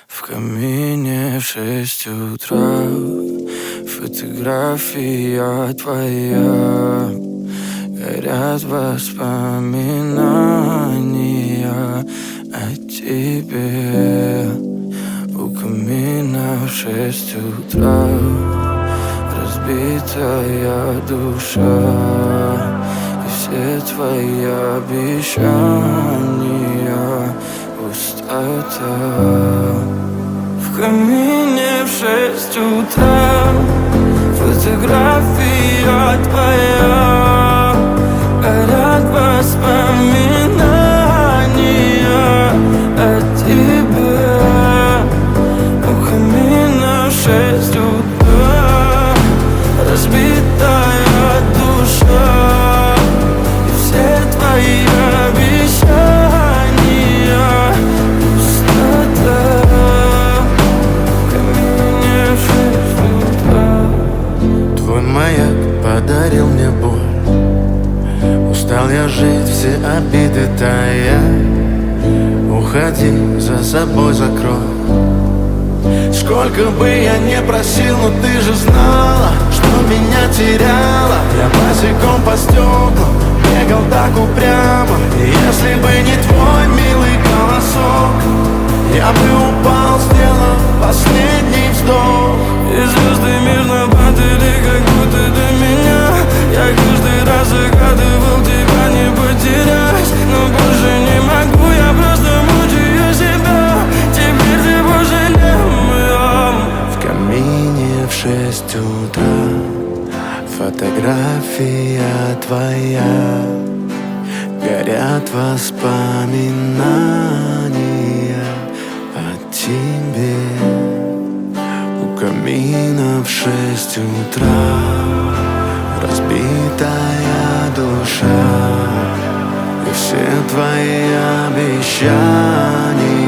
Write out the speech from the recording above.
В камине в 6 утра фотография твоя. Горят воспоминания о тебе. У камина в 6 утра разбитая душа. И все твои обещания пустота. В камине в 6 утра фотография твоя. Горят воспоминания о тебе. У камина в 6 утра разбитая душа. И все твои обещания пустота. В камине в 6 утра. Твой маяк подарил мне боль. Устал я жить, все обиды тая. Уходи, за собой закрой. Сколько бы я не просил, но ты же знала, что меня теряла. Я босиком по стеклам бегал так упрямо. И если бы не твой милый голосок, я бы упал, сделав последний вздох. И звезды мирно падали, как будто до меня. Я каждый раз загадывал тебя не потерять, но больше не могу, я просто мучаю себя. Теперь ты пожалел моем. В камине в 6 утра фотография твоя. Горят воспоминания о тебе. У камина в 6 утра разбитая душа. И все твои обещания